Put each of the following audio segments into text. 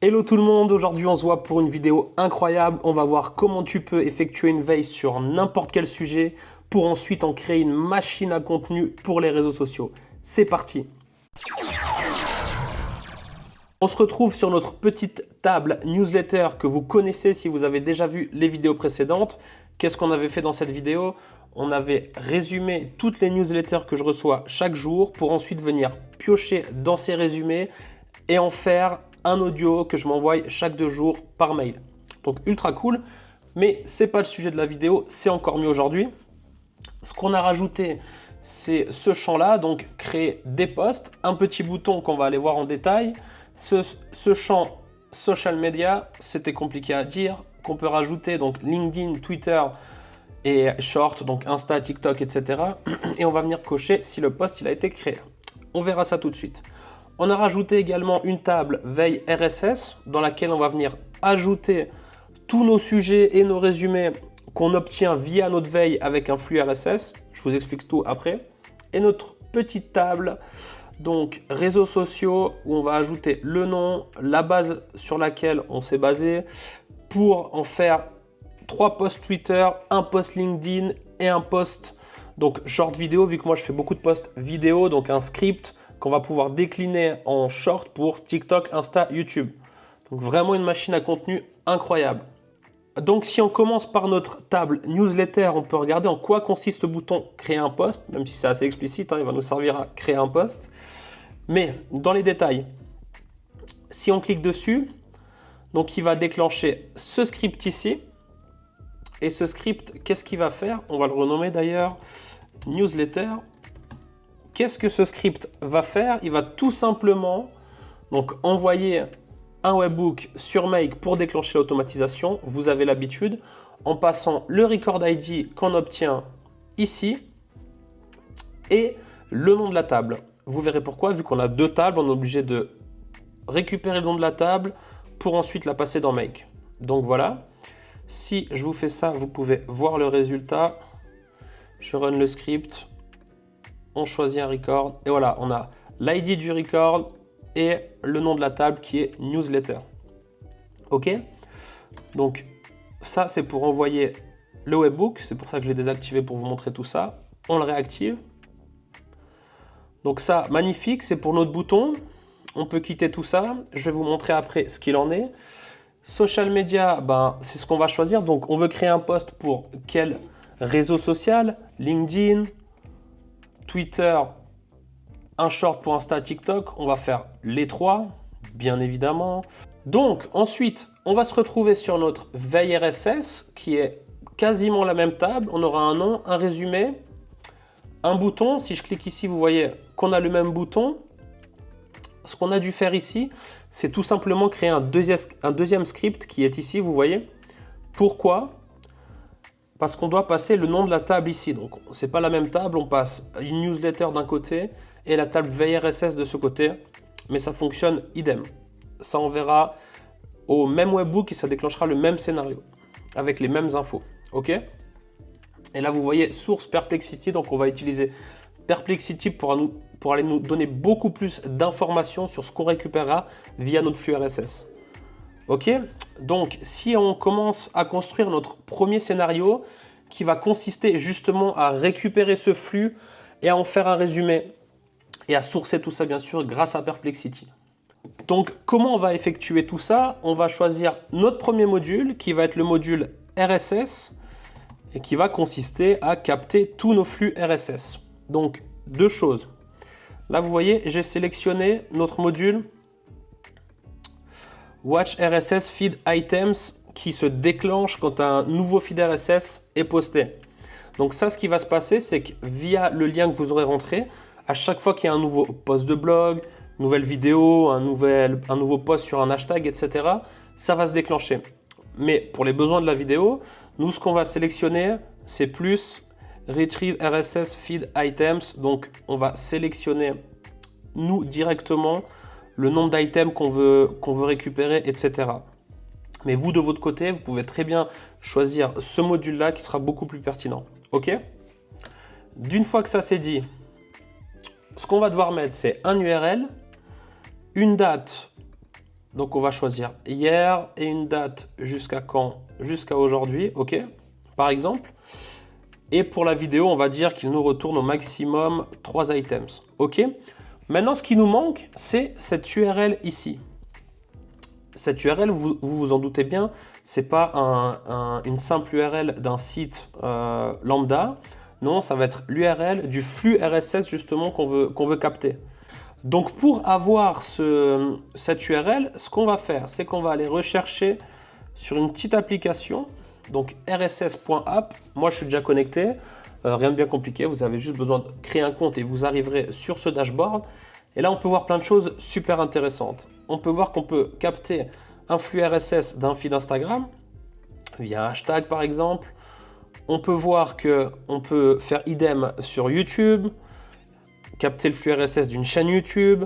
Hello tout le monde, aujourd'hui on se voit pour une vidéo incroyable. On va voir comment tu peux effectuer une veille sur n'importe quel sujet pour ensuite en créer une machine à contenu pour les réseaux sociaux. C'est parti! On se retrouve sur notre petite table newsletter que vous connaissez si vous avez déjà vu les vidéos précédentes. Qu'est-ce qu'on avait fait dans cette vidéo? On avait résumé toutes les newsletters que je reçois chaque jour pour ensuite venir piocher dans ces résumés et en faire un audio que je m'envoie chaque 2 jours par mail. Donc ultra cool, mais c'est pas le sujet de la vidéo, c'est encore mieux aujourd'hui. Ce qu'on a rajouté, c'est ce champ-là, donc créer des posts, un petit bouton qu'on va aller voir en détail. Ce champ social media, c'était compliqué à dire, qu'on peut rajouter donc LinkedIn, Twitter et Short, donc Insta, TikTok, etc. Et on va venir cocher si le post il a été créé. On verra ça tout de suite. On a rajouté également une table veille RSS dans laquelle on va venir ajouter tous nos sujets et nos résumés qu'on obtient via notre veille avec un flux RSS. Je vous explique tout après. Et notre petite table, donc réseaux sociaux, où on va ajouter le nom, la base sur laquelle on s'est basé pour en faire 3 posts Twitter, un post LinkedIn et un post donc short vidéo, vu que moi je fais beaucoup de posts vidéo, donc un script qu'on va pouvoir décliner en short pour TikTok, Insta, YouTube. Donc vraiment une machine à contenu incroyable. Donc si on commence par notre table newsletter, on peut regarder en quoi consiste le bouton créer un post, même si c'est assez explicite, il va nous servir à créer un post. Mais dans les détails, si on clique dessus, donc il va déclencher ce script ici. Et ce script, qu'est-ce qu'il va faire? On va le renommer d'ailleurs newsletter. Qu'est-ce que ce script va faire? Il va tout simplement donc envoyer un webhook sur Make pour déclencher l'automatisation. Vous avez l'habitude, en passant le record ID qu'on obtient ici et le nom de la table. Vous verrez pourquoi, vu qu'on a 2 tables, on est obligé de récupérer le nom de la table pour ensuite la passer dans Make. Donc voilà, si je vous fais ça, vous pouvez voir le résultat. Je run le script. On choisit un record et voilà, on a l'ID du record et le nom de la table qui est newsletter. Ok? Donc ça, c'est pour envoyer le webhook. C'est pour ça que je l'ai désactivé pour vous montrer tout ça. On le réactive. Donc ça, magnifique, c'est pour notre bouton. On peut quitter tout ça. Je vais vous montrer après ce qu'il en est. Social media, c'est ce qu'on va choisir. Donc on veut créer un post pour quel réseau social? LinkedIn, Twitter, un short pour Insta, TikTok, on va faire les 3, bien évidemment. Donc ensuite, on va se retrouver sur notre veille RSS qui est quasiment la même table. On aura un nom, un résumé, un bouton. Si je clique ici, vous voyez qu'on a le même bouton. Ce qu'on a dû faire ici, c'est tout simplement créer un deuxième script qui est ici, vous voyez. Pourquoi ? Parce qu'on doit passer le nom de la table ici. Donc, ce n'est pas la même table. On passe une newsletter d'un côté et la table veille RSS de ce côté. Mais ça fonctionne idem. Ça enverra au même webhook et ça déclenchera le même scénario avec les mêmes infos. OK? Et là, vous voyez source Perplexity. Donc, on va utiliser Perplexity pour aller nous donner beaucoup plus d'informations sur ce qu'on récupérera via notre flux RSS. Ok, donc si on commence à construire notre premier scénario qui va consister justement à récupérer ce flux et à en faire un résumé et à sourcer tout ça bien sûr grâce à Perplexity. Donc comment on va effectuer tout ça? On va choisir notre premier module qui va être le module RSS et qui va consister à capter tous nos flux RSS. Donc 2 choses. Là vous voyez, j'ai sélectionné notre module Watch RSS Feed Items qui se déclenche quand un nouveau feed RSS est posté. Donc ça, ce qui va se passer, c'est que via le lien que vous aurez rentré, à chaque fois qu'il y a un nouveau post de blog, nouvelle vidéo, un nouveau post sur un hashtag, etc., ça va se déclencher. Mais pour les besoins de la vidéo, nous, ce qu'on va sélectionner, c'est plus Retrieve RSS Feed Items. Donc, on va sélectionner, nous, directement, le nombre d'items qu'on veut récupérer, etc. Mais vous, de votre côté, vous pouvez très bien choisir ce module-là qui sera beaucoup plus pertinent. OK? D'une fois que ça c'est dit, ce qu'on va devoir mettre, c'est un URL, une date Donc on va choisir hier et une date jusqu'à quand? Jusqu'à aujourd'hui, ok, par exemple. Et pour la vidéo, on va dire qu'il nous retourne au maximum 3 items, ok. Maintenant, ce qui nous manque, c'est cette URL ici. Cette URL, vous vous en doutez bien, c'est pas une simple URL d'un site lambda. Non, ça va être l'URL du flux RSS justement qu'on veut capter. Donc pour avoir cette URL, ce qu'on va faire, c'est qu'on va aller rechercher sur une petite application, donc rss.app. Moi, je suis déjà connecté, rien de bien compliqué. Vous avez juste besoin de créer un compte et vous arriverez sur ce dashboard. Et là, on peut voir plein de choses super intéressantes. On peut voir qu'on peut capter un flux RSS d'un feed Instagram via un hashtag par exemple. On peut voir qu'on peut faire idem sur YouTube, capter le flux RSS d'une chaîne YouTube.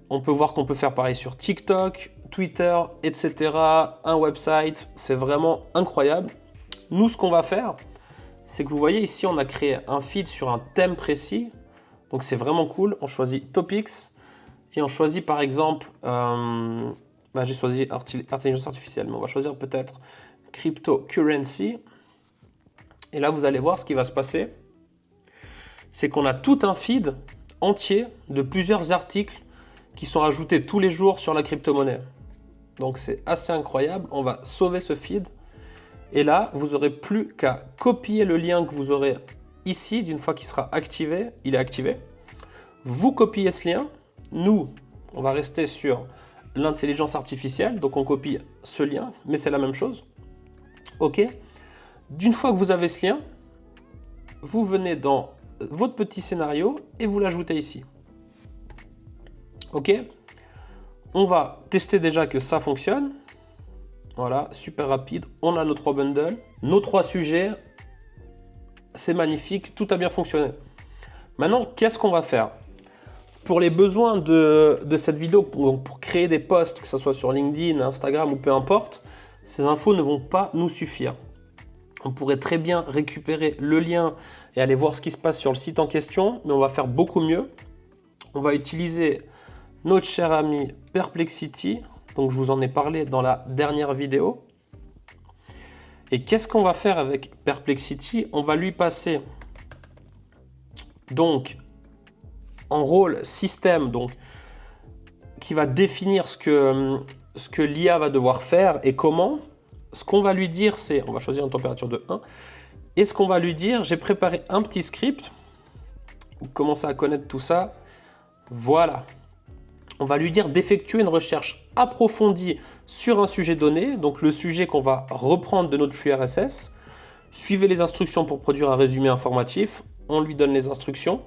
On peut voir qu'on peut faire pareil sur TikTok, Twitter, etc. Un website, c'est vraiment incroyable. Nous, ce qu'on va faire, c'est que vous voyez ici, on a créé un feed sur un thème précis. Donc c'est vraiment cool. On choisit Topics et on choisit par exemple, j'ai choisi intelligence artificielle, mais on va choisir peut-être cryptocurrency. Et là, vous allez voir ce qui va se passer. C'est qu'on a tout un feed entier de plusieurs articles qui sont ajoutés tous les jours sur la crypto-monnaie. Donc c'est assez incroyable. On va sauver ce feed. Et là, vous n'aurez plus qu'à copier le lien que vous aurez ici, d'une fois qu'il sera activé, il est activé. Vous copiez ce lien. Nous, on va rester sur l'intelligence artificielle. Donc on copie ce lien, mais c'est la même chose. OK. D'une fois que vous avez ce lien, vous venez dans votre petit scénario et vous l'ajoutez ici. OK. On va tester déjà que ça fonctionne. Voilà, super rapide. On a nos 3 bundles, nos 3 sujets. C'est magnifique, tout a bien fonctionné. Maintenant, qu'est-ce qu'on va faire? Pour les besoins de cette vidéo, pour créer des posts, que ce soit sur LinkedIn, Instagram ou peu importe, ces infos ne vont pas nous suffire. On pourrait très bien récupérer le lien et aller voir ce qui se passe sur le site en question, mais on va faire beaucoup mieux. On va utiliser notre cher ami Perplexity, donc je vous en ai parlé dans la dernière vidéo. Et qu'est-ce qu'on va faire avec Perplexity? On va lui passer donc en rôle système, donc qui va définir ce que l'IA va devoir faire et comment. Ce qu'on va lui dire, c'est, on va choisir une température de 1, et ce qu'on va lui dire, j'ai préparé un petit script. Vous commencez à connaître tout ça. Voilà. On va lui dire d'effectuer une recherche approfondie sur un sujet donné, donc le sujet qu'on va reprendre de notre flux RSS. Suivez les instructions pour produire un résumé informatif. On lui donne les instructions.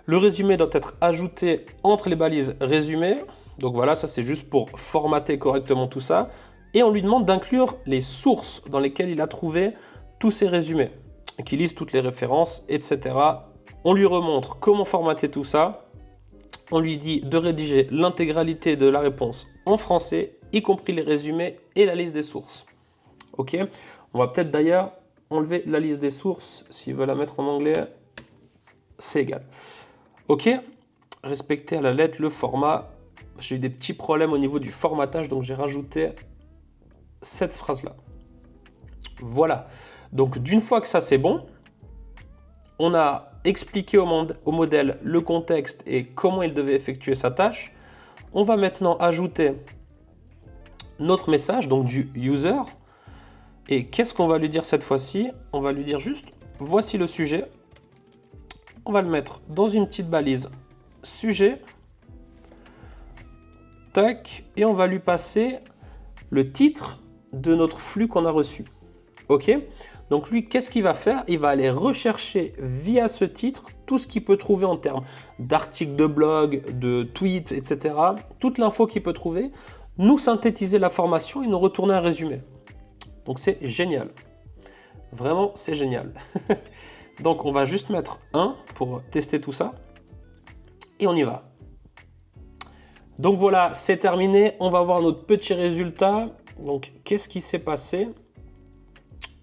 Le résumé doit être ajouté entre les balises résumé. Donc voilà, ça c'est juste pour formater correctement tout ça. Et on lui demande d'inclure les sources dans lesquelles il a trouvé tous ces résumés, qu'il lise toutes les références, etc. On lui remontre comment formater tout ça. On lui dit de rédiger l'intégralité de la réponse en français, y compris les résumés et la liste des sources. Ok. On va peut-être d'ailleurs enlever la liste des sources. S'il veut la mettre en anglais, c'est égal. Ok. Respecter à la lettre le format. J'ai eu des petits problèmes au niveau du formatage, donc j'ai rajouté cette phrase-là. Voilà. Donc d'une fois que ça c'est bon, on a expliqué au modèle le contexte et comment il devait effectuer sa tâche. On va maintenant ajouter notre message, donc du user. Et qu'est-ce qu'on va lui dire cette fois-ci? On va lui dire juste, voici le sujet. On va le mettre dans une petite balise sujet. Tac. Et on va lui passer le titre de notre flux qu'on a reçu. OK? Donc lui, qu'est-ce qu'il va faire? Il va aller rechercher via ce titre tout ce qu'il peut trouver en termes d'articles de blog, de tweets, etc. Toute l'info qu'il peut trouver, nous synthétiser l'information et nous retourner un résumé. Donc c'est génial. Vraiment, c'est génial. Donc on va juste mettre 1 pour tester tout ça. Et on y va. Donc voilà, c'est terminé. On va voir notre petit résultat. Donc qu'est-ce qui s'est passé?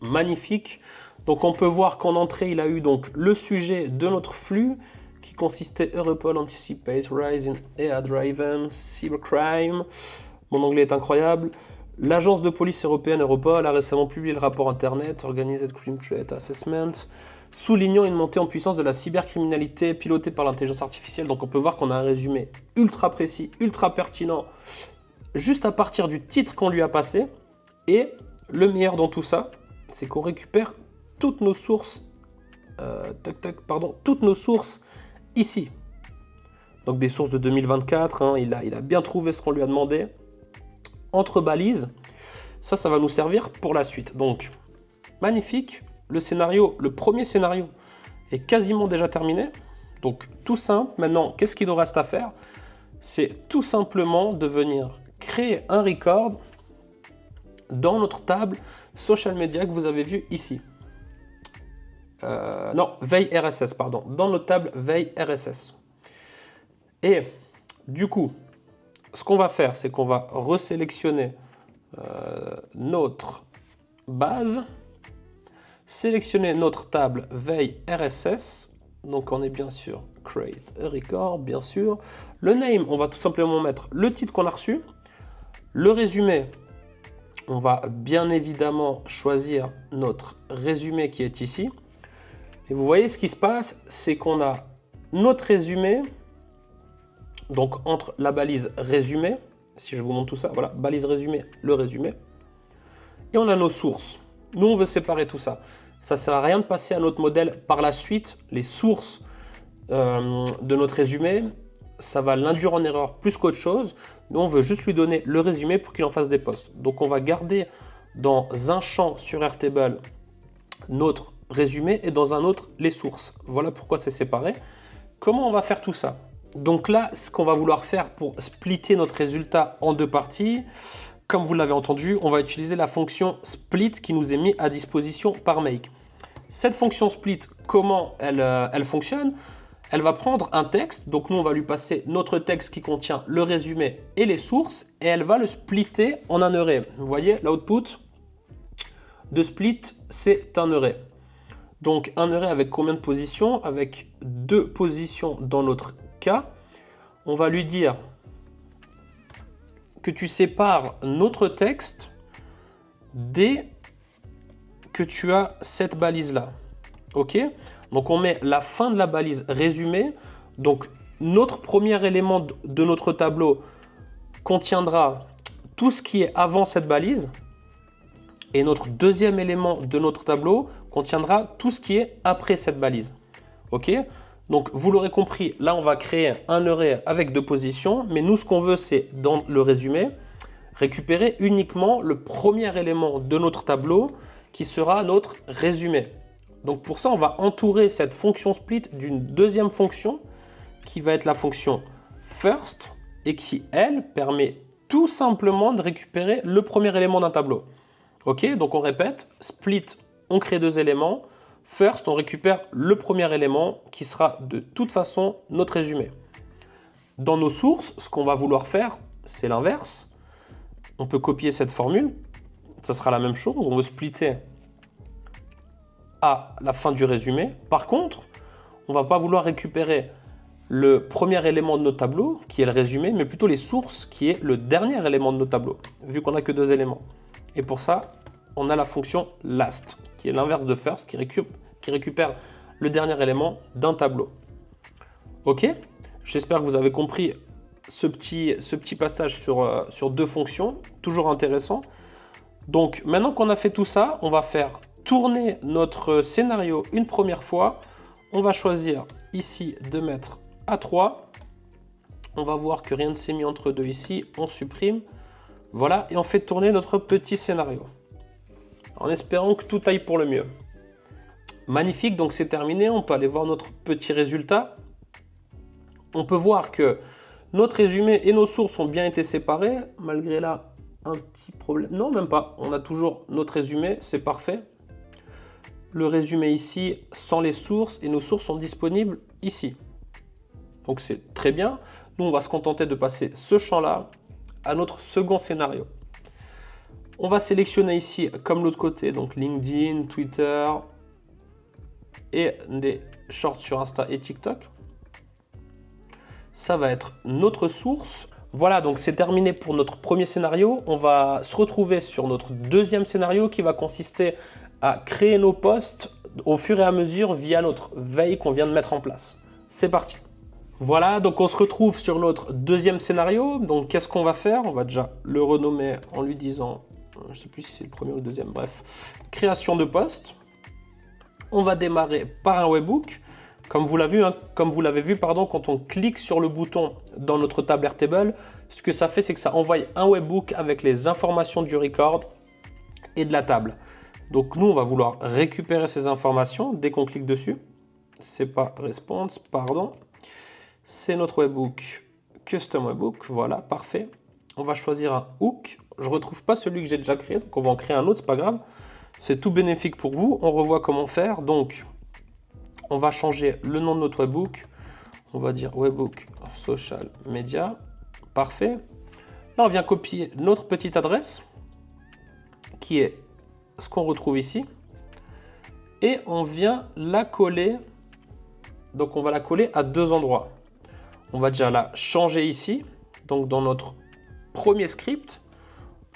Magnifique. Donc on peut voir qu'en entrée, il a eu donc le sujet de notre flux, qui consistait Europol Anticipate Rise in AI-Driven Cybercrime. Mon anglais est incroyable. L'agence de police européenne Europol a récemment publié le rapport Internet Organized Crime Threat Assessment, soulignant une montée en puissance de la cybercriminalité pilotée par l'intelligence artificielle. Donc on peut voir qu'on a un résumé ultra précis, ultra pertinent, juste à partir du titre qu'on lui a passé. Et le meilleur dans tout ça, c'est qu'on récupère toutes nos sources, toutes nos sources ici. Donc des sources de 2024, hein, il a bien trouvé ce qu'on lui a demandé. Entre balises, ça va nous servir pour la suite. Donc, magnifique, le premier scénario est quasiment déjà terminé. Donc, tout simple, maintenant, qu'est-ce qu'il nous reste à faire? C'est tout simplement de venir créer un record dans notre table social media que vous avez vu ici. Non, veille RSS, pardon, dans notre table veille RSS. Et du coup, ce qu'on va faire, c'est qu'on va resélectionner notre base, sélectionner notre table veille RSS. Donc on est bien sûr create a record, bien sûr. Le name, on va tout simplement mettre le titre qu'on a reçu. Le résumé, on va bien évidemment choisir notre résumé qui est ici. Et vous voyez ce qui se passe, c'est qu'on a notre résumé. Donc, entre la balise résumé, si je vous montre tout ça, voilà, balise résumé, le résumé. Et on a nos sources. Nous, on veut séparer tout ça. Ça ne sert à rien de passer à notre modèle par la suite. Les sources de notre résumé, ça va l'induire en erreur plus qu'autre chose. Nous, on veut juste lui donner le résumé pour qu'il en fasse des posts. Donc, on va garder dans un champ sur Airtable notre résumé et dans un autre les sources. Voilà pourquoi c'est séparé. Comment on va faire tout ça? Donc là, ce qu'on va vouloir faire pour splitter notre résultat en deux parties, comme vous l'avez entendu, on va utiliser la fonction split qui nous est mise à disposition par Make. Cette fonction split, comment elle fonctionne? Elle va prendre un texte, donc nous on va lui passer notre texte qui contient le résumé et les sources, et elle va le splitter en un array. Vous voyez, l'output de split, c'est un array. Donc un array avec combien de positions? Avec 2 positions dans notre cas. On va lui dire que tu sépares notre texte dès que tu as cette balise-là. OK? Donc on met la fin de la balise résumé. Donc notre premier élément de notre tableau contiendra tout ce qui est avant cette balise. Et notre deuxième élément de notre tableau contiendra tout ce qui est après cette balise. OK? Donc, vous l'aurez compris, là, on va créer un array avec 2 positions. Mais nous, ce qu'on veut, c'est, dans le résumé, récupérer uniquement le premier élément de notre tableau qui sera notre résumé. Donc, pour ça, on va entourer cette fonction split d'une deuxième fonction qui va être la fonction first et qui, elle, permet tout simplement de récupérer le premier élément d'un tableau. OK, donc on répète, split, on crée 2 éléments. First, on récupère le premier élément qui sera de toute façon notre résumé. Dans nos sources, ce qu'on va vouloir faire, c'est l'inverse. On peut copier cette formule, ça sera la même chose. On veut splitter à la fin du résumé. Par contre, on ne va pas vouloir récupérer le premier élément de notre tableau, qui est le résumé, mais plutôt les sources, qui est le dernier élément de notre tableau, vu qu'on n'a que 2 éléments. Et pour ça, on a la fonction last, qui est l'inverse de first, qui récupère le dernier élément d'un tableau. OK? J'espère que vous avez compris ce petit passage sur 2 fonctions, toujours intéressant. Donc, maintenant qu'on a fait tout ça, on va faire tourner notre scénario une première fois. On va choisir ici de mettre à 3. On va voir que rien ne s'est mis entre 2 ici. On supprime. Voilà, et on fait tourner notre petit scénario. En espérant que tout aille pour le mieux. Magnifique, donc c'est terminé. On peut aller voir notre petit résultat. On peut voir que notre résumé et nos sources ont bien été séparés. Malgré là, un petit problème. Non, même pas. On a toujours notre résumé, c'est parfait. Le résumé ici, sans les sources, et nos sources sont disponibles ici. Donc c'est très bien. Nous, on va se contenter de passer ce champ-là à notre second scénario. On va sélectionner ici, comme l'autre côté, donc LinkedIn, Twitter et des shorts sur Insta et TikTok. ça va être notre source. Voilà, donc c'est terminé pour notre premier scénario. On va se retrouver sur notre deuxième scénario qui va consister à créer nos posts au fur et à mesure via notre veille qu'on vient de mettre en place. C'est parti. Voilà, donc on se retrouve sur notre deuxième scénario. Donc qu'est-ce qu'on va faire? On va déjà le renommer en lui disant, je ne sais plus si c'est le premier ou le deuxième, bref, création de post. On va démarrer par un webhook. Comme vous l'avez vu, quand on clique sur le bouton dans notre table Airtable, ce que ça fait, c'est que ça envoie un webhook avec les informations du record et de la table. Donc nous, on va vouloir récupérer ces informations dès qu'on clique dessus. C'est pas response, pardon. C'est notre webhook, custom webhook, voilà, parfait. On va choisir un hook. Je ne retrouve pas celui que j'ai déjà créé, donc on va en créer un autre, c'est pas grave. C'est tout bénéfique pour vous. On revoit comment faire. Donc, on va changer le nom de notre webhook. On va dire webhook social media. Parfait. Là, on vient copier notre petite adresse qui est ce qu'on retrouve ici. Et on vient la coller. Donc, on va la coller à deux endroits. On va déjà la changer ici. Donc, dans notre premier script,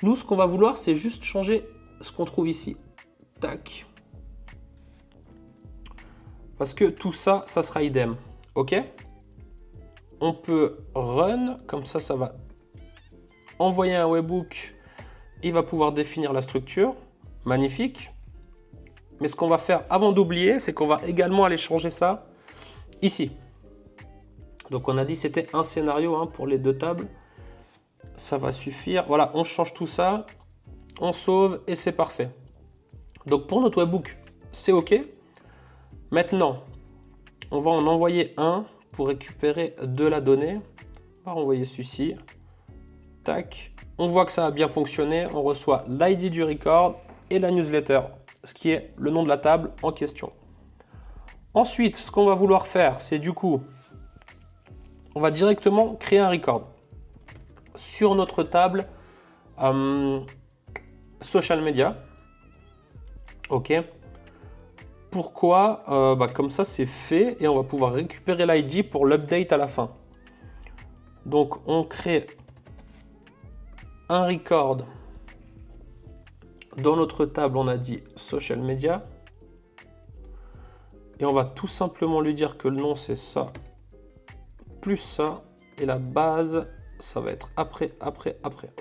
nous, ce qu'on va vouloir, c'est juste changer ce qu'on trouve ici. Tac. Parce que tout ça, ça sera idem. OK? On peut run, comme ça, ça va envoyer un webhook. Il va pouvoir définir la structure. Magnifique. Mais ce qu'on va faire avant d'oublier, c'est qu'on va également aller changer ça ici. Donc on a dit c'était un scénario hein, pour les deux tables. Ça va suffire. Voilà, on change tout ça. On sauve et c'est parfait. Donc pour notre webhook, c'est OK. Maintenant, on va en envoyer un pour récupérer de la donnée. On va envoyer celui-ci. Tac. On voit que ça a bien fonctionné. On reçoit l'ID du record et la newsletter, ce qui est le nom de la table en question. Ensuite, ce qu'on va vouloir faire, c'est du coup, on va directement créer un record sur notre table social media. OK. Pourquoi? Comme ça, c'est fait et on va pouvoir récupérer l'ID pour l'update à la fin. Donc, on crée un record. Dans notre table, on a dit social media. Et on va tout simplement lui dire que le nom, c'est ça, plus ça. Et la base, ça va être après.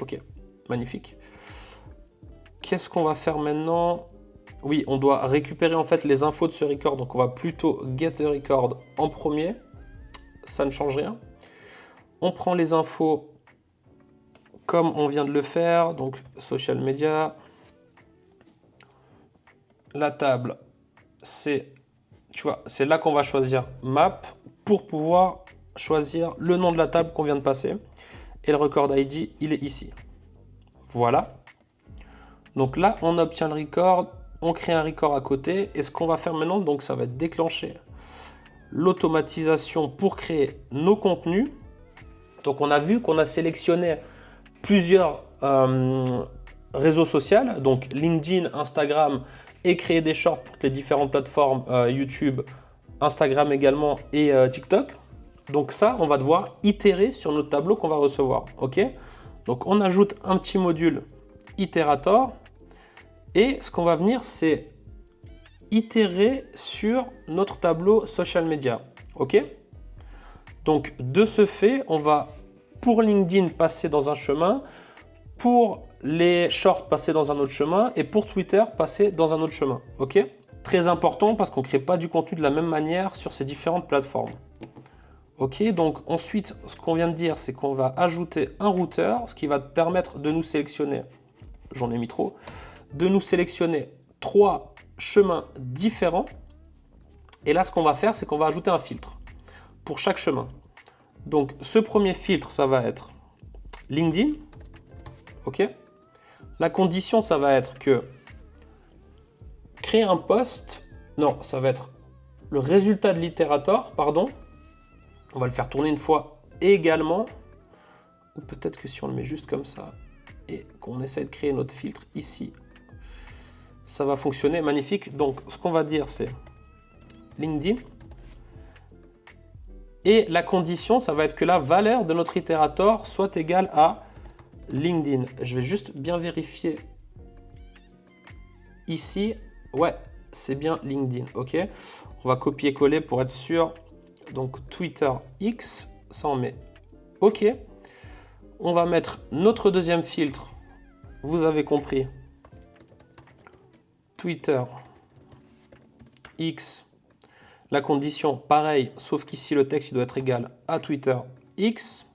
OK, magnifique. Qu'est-ce qu'on va faire maintenant? Oui, on doit récupérer en fait les infos de ce record. Donc, on va plutôt get a record en premier. Ça ne change rien. On prend les infos comme on vient de le faire. Donc, social media. La table, c'est là qu'on va choisir map pour pouvoir choisir le nom de la table qu'on vient de passer. Et le record ID, il est ici. Voilà. Donc là, on obtient le record. On crée un record à côté. Et ce qu'on va faire maintenant, donc ça va être déclencher l'automatisation pour créer nos contenus. Donc on a vu qu'on a sélectionné plusieurs réseaux sociaux. Donc LinkedIn, Instagram et créer des shorts pour les différentes plateformes YouTube, Instagram également et TikTok. Donc ça, on va devoir itérer sur notre tableau qu'on va recevoir. OK? Donc on ajoute un petit module itérator. Et ce qu'on va venir, c'est itérer sur notre tableau social media. OK? Donc de ce fait, on va pour LinkedIn passer dans un chemin, pour les shorts passer dans un autre chemin et pour Twitter passer dans un autre chemin. OK? Très important parce qu'on ne crée pas du contenu de la même manière sur ces différentes plateformes. OK, donc ensuite, ce qu'on vient de dire, c'est qu'on va ajouter un routeur, ce qui va permettre de nous sélectionner, j'en ai mis trop, de nous sélectionner 3 chemins différents. Et là, ce qu'on va faire, c'est qu'on va ajouter un filtre pour chaque chemin. Donc, ce premier filtre, ça va être LinkedIn. OK. La condition, ça va être que créer un post, non, ça va être le résultat de l'itérator, pardon. On va le faire tourner une fois également. Ou peut-être que si on le met juste comme ça et qu'on essaie de créer notre filtre ici, ça va fonctionner. Magnifique. Donc, ce qu'on va dire, c'est LinkedIn. Et la condition, ça va être que la valeur de notre itérator soit égale à LinkedIn. Je vais juste bien vérifier ici. Ouais, c'est bien LinkedIn. OK. On va copier-coller pour être sûr. Donc Twitter X, ça on met OK. On va mettre notre deuxième filtre. Vous avez compris. Twitter X. La condition, pareil, sauf qu'ici le texte il doit être égal à Twitter X.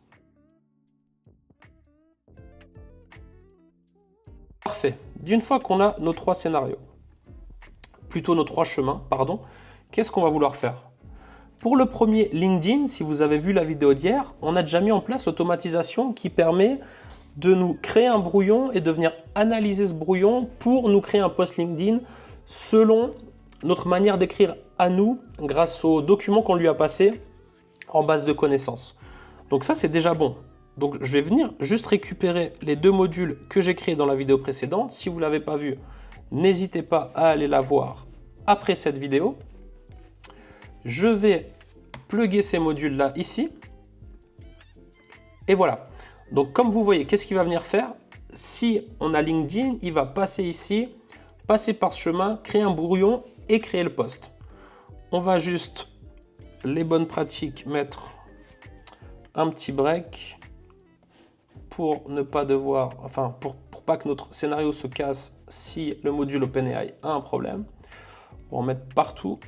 Parfait. D'une fois qu'on a nos trois scénarios, plutôt nos trois chemins, pardon, qu'est-ce qu'on va vouloir faire? Pour le premier LinkedIn, si vous avez vu la vidéo d'hier, on a déjà mis en place l'automatisation qui permet de nous créer un brouillon et de venir analyser ce brouillon pour nous créer un post LinkedIn selon notre manière d'écrire à nous grâce au document qu'on lui a passé en base de connaissances. Donc ça, c'est déjà bon. Donc je vais venir juste récupérer les deux modules que j'ai créés dans la vidéo précédente. Si vous ne l'avez pas vu, n'hésitez pas à aller la voir après cette vidéo. Je vais plugger ces modules-là ici. Et voilà. Donc comme vous voyez, qu'est-ce qu'il va venir faire? Si on a LinkedIn, il va passer ici, passer par ce chemin, créer un brouillon et créer le post. On va juste, les bonnes pratiques, mettre un petit break pour ne pas devoir, enfin pour pas que notre scénario se casse si le module OpenAI a un problème. On va en mettre partout.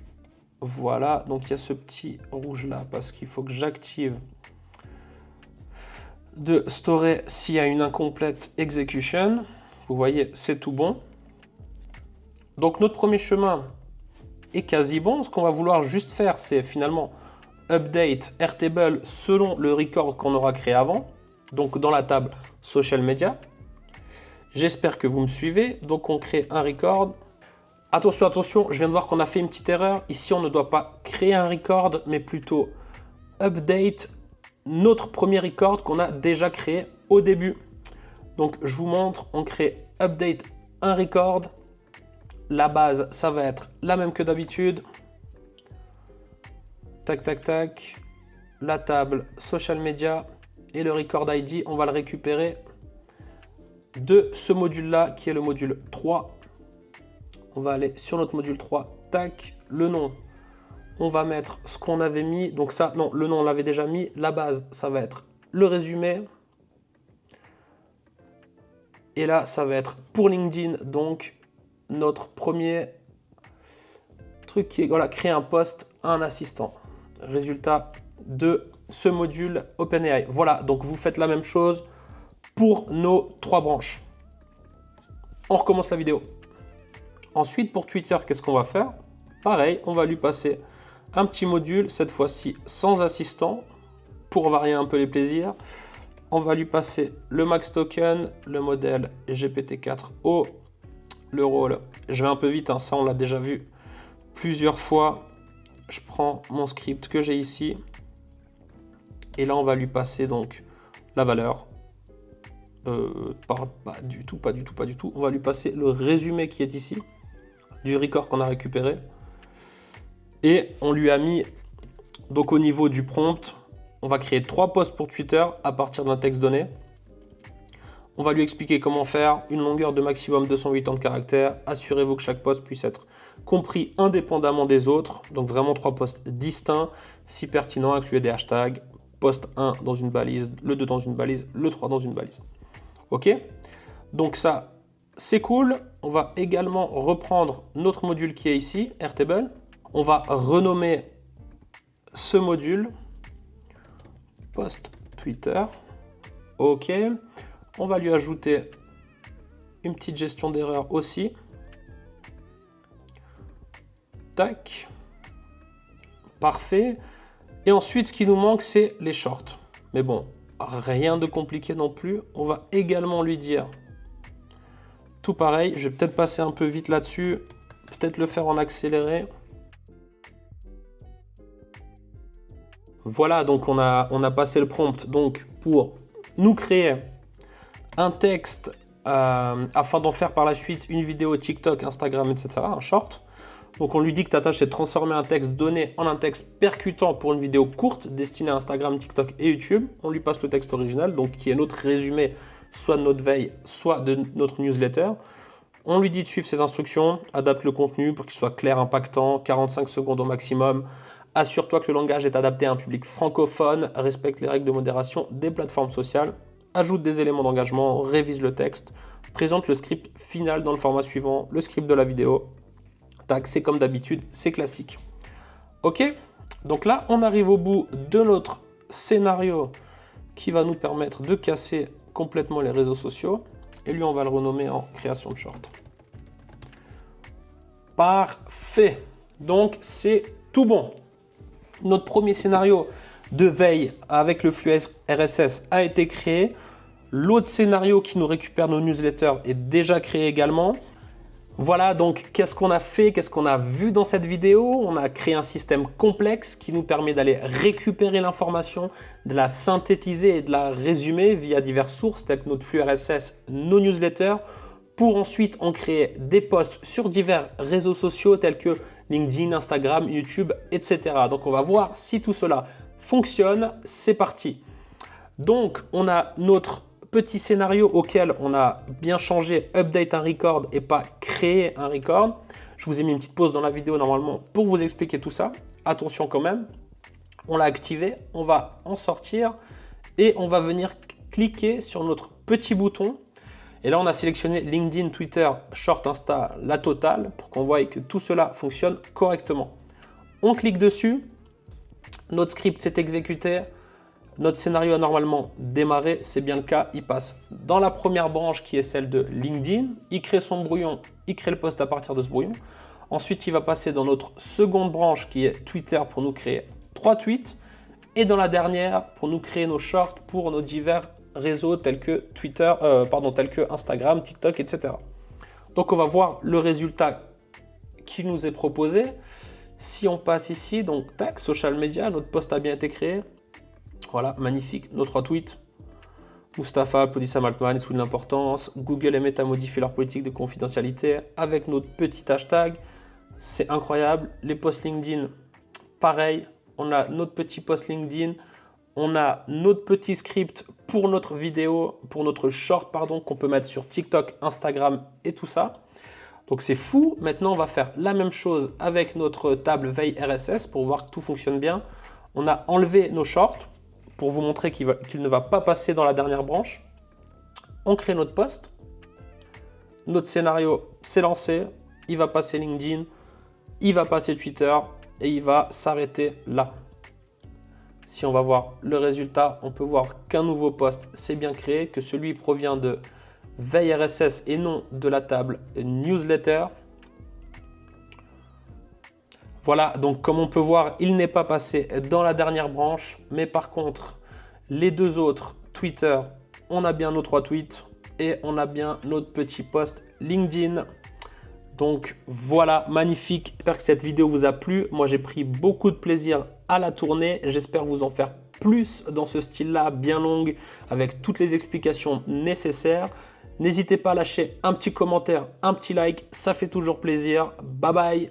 Voilà, donc il y a ce petit rouge là parce qu'il faut que j'active de storer s'il y a une incomplète execution. Vous voyez, c'est tout bon. Donc notre premier chemin est quasi bon. Ce qu'on va vouloir juste faire, c'est finalement update Airtable selon le record qu'on aura créé avant. Donc dans la table social media. J'espère que vous me suivez. Donc on crée un record. Attention, attention, je viens de voir qu'on a fait une petite erreur. Ici, on ne doit pas créer un record, mais plutôt update notre premier record qu'on a déjà créé au début. Donc, je vous montre, on crée update un record. La base, ça va être la même que d'habitude. Tac, tac, tac. La table social media et le record ID, on va le récupérer de ce module-là qui est le module 3. On va aller sur notre module 3, tac, le nom, on va mettre ce qu'on avait mis, donc ça, non, le nom on l'avait déjà mis, la base, ça va être le résumé, et là, ça va être pour LinkedIn, donc notre premier truc qui est, voilà, créer un post à un assistant, résultat de ce module OpenAI. Voilà, donc vous faites la même chose pour nos trois branches. On recommence la vidéo. Ensuite, pour Twitter, qu'est-ce qu'on va faire? Pareil, on va lui passer un petit module, cette fois-ci sans assistant, pour varier un peu les plaisirs. On va lui passer le max token, le modèle GPT-4o, le rôle. Je vais un peu vite, hein, ça on l'a déjà vu plusieurs fois. Je prends mon script que j'ai ici. Et là, on va lui passer donc la valeur. Pas du tout. On va lui passer le résumé qui est ici, du record qu'on a récupéré. Et on lui a mis, donc au niveau du prompt, on va créer 3 posts pour Twitter à partir d'un texte donné. On va lui expliquer comment faire, une longueur de maximum 280 caractères. Assurez-vous que chaque post puisse être compris indépendamment des autres. Donc vraiment 3 posts distincts. Si pertinent, incluez des hashtags. Post 1 dans une balise, le 2 dans une balise, le 3 dans une balise. Ok? Donc ça, c'est cool. On va également reprendre notre module qui est ici, Airtable. On va renommer ce module post Twitter. Ok. On va lui ajouter une petite gestion d'erreur aussi. Tac. Parfait. Et ensuite, ce qui nous manque, c'est les shorts. Mais bon, rien de compliqué non plus. On va également lui dire tout pareil. Je vais peut-être passer un peu vite là-dessus. Peut-être le faire en accéléré. Voilà, donc on a passé le prompt donc pour nous créer un texte afin d'en faire par la suite une vidéo TikTok, Instagram, etc., un short. Donc on lui dit que ta tâche c'est de transformer un texte donné en un texte percutant pour une vidéo courte destinée à Instagram, TikTok et YouTube. On lui passe le texte original, donc qui est notre résumé, soit de notre veille, soit de notre newsletter. On lui dit de suivre ses instructions, adapte le contenu pour qu'il soit clair, impactant, 45 secondes au maximum. Assure-toi que le langage est adapté à un public francophone, respecte les règles de modération des plateformes sociales, ajoute des éléments d'engagement, révise le texte, présente le script final dans le format suivant, le script de la vidéo. Tac, c'est comme d'habitude, c'est classique. Ok, donc là, on arrive au bout de notre scénario qui va nous permettre de casser complètement les réseaux sociaux. Et lui, on va le renommer en création de short. Parfait. Donc, c'est tout bon. Notre premier scénario de veille avec le flux RSS a été créé. L'autre scénario qui nous récupère nos newsletters est déjà créé également. Voilà, donc qu'est-ce qu'on a fait, qu'est-ce qu'on a vu dans cette vidéo? On a créé un système complexe qui nous permet d'aller récupérer l'information, de la synthétiser et de la résumer via diverses sources telles que notre flux RSS, nos newsletters, pour ensuite en créer des posts sur divers réseaux sociaux tels que LinkedIn, Instagram, YouTube, etc. Donc on va voir si tout cela fonctionne. C'est parti. Donc on a notre petit scénario auquel on a bien changé update un record et pas créer un record. Je vous ai mis une petite pause dans la vidéo normalement pour vous expliquer tout ça. Attention quand même, on l'a activé, on va en sortir et on va venir cliquer sur notre petit bouton. Et là, on a sélectionné LinkedIn, Twitter, Short, Insta, la totale pour qu'on voie que tout cela fonctionne correctement. On clique dessus, notre script s'est exécuté. Notre scénario a normalement démarré, c'est bien le cas, il passe dans la première branche qui est celle de LinkedIn, il crée son brouillon, il crée le post à partir de ce brouillon. Ensuite, il va passer dans notre seconde branche qui est Twitter pour nous créer 3 tweets et dans la dernière pour nous créer nos shorts pour nos divers réseaux tels que tels que Instagram, TikTok, etc. Donc, on va voir le résultat qui nous est proposé. Si on passe ici, donc tac, social media, notre post a bien été créé. Voilà, magnifique, nos 3 tweets. Mustapha applaudit Sam Altman et souligne l'importance. Google et Meta modifient leur politique de confidentialité avec notre petit hashtag. C'est incroyable. Les posts LinkedIn, pareil. On a notre petit post LinkedIn. On a notre petit script pour notre vidéo, pour notre short, pardon, qu'on peut mettre sur TikTok, Instagram et tout ça. Donc c'est fou. Maintenant, on va faire la même chose avec notre table veille RSS pour voir que tout fonctionne bien. On a enlevé nos shorts pour vous montrer qu'il ne va pas passer dans la dernière branche. On crée notre post. Notre scénario s'est lancé. Il va passer LinkedIn, il va passer Twitter et il va s'arrêter là. Si on va voir le résultat, on peut voir qu'un nouveau post s'est bien créé, que celui provient de veille RSS et non de la table newsletter. Voilà, donc comme on peut voir, il n'est pas passé dans la dernière branche, mais par contre, les deux autres, Twitter, on a bien nos 3 tweets et on a bien notre petit post LinkedIn. Donc voilà, magnifique. J'espère que cette vidéo vous a plu. Moi, j'ai pris beaucoup de plaisir à la tourner. J'espère vous en faire plus dans ce style-là, bien longue, avec toutes les explications nécessaires. N'hésitez pas à lâcher un petit commentaire, un petit like, ça fait toujours plaisir. Bye bye.